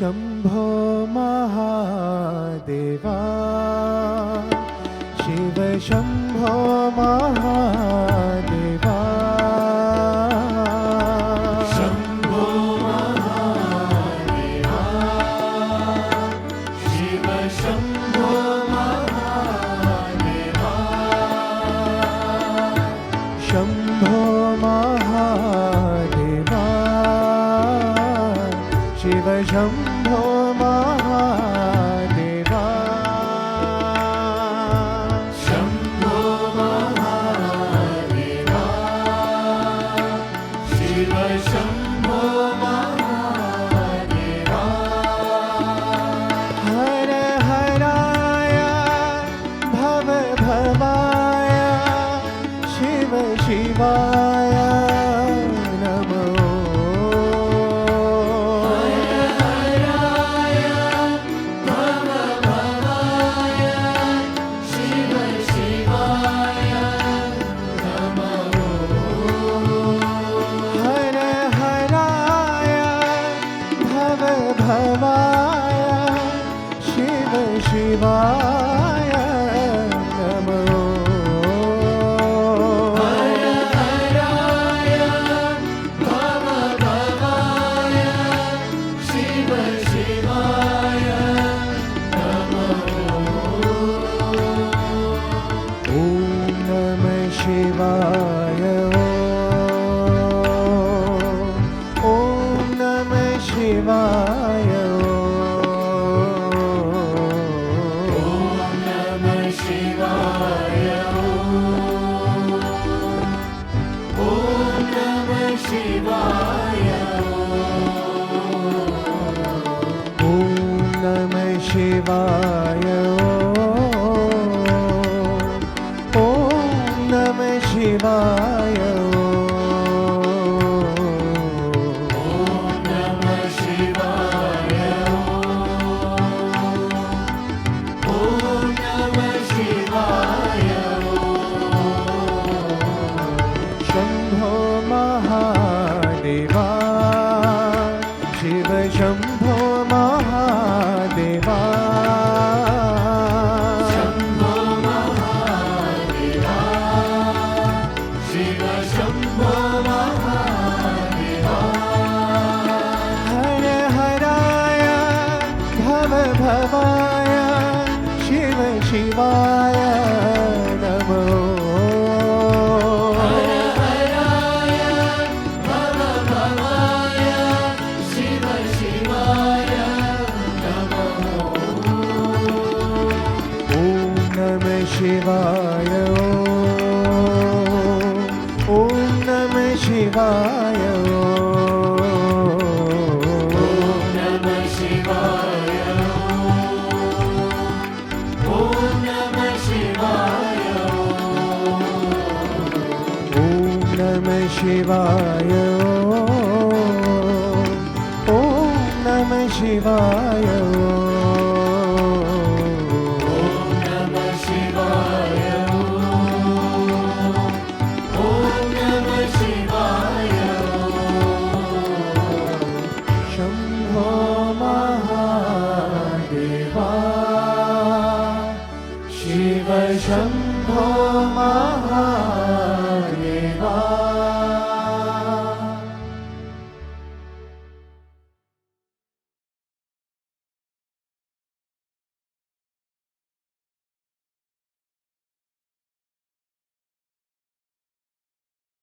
शम्भो महादेवा शिव शम्भो महादेवा शम्भो महादेवा शिव शम्भो महादेवा शम्भो महादेवा शिव शम्भो महादेवा शम्भो महादेवा शिव शम्भो महादेवा हर हराय भव भवाय शिव शिवाय नमो हर हराय भव भवाय शिव शिवाय नमो ॐ नमः शिवाय ॐ नमः शिवाय ॐ नमः शिवाय ॐ नमः शिवाय शम्भो महादेवा शिव शम्भो महादेवा हर हराय भव भवाय शिव शिवाय नमो ॐ नमः शिवाय ॐ नमः शिवाय ॐ नमः शिवाय ॐ नमः शिवाय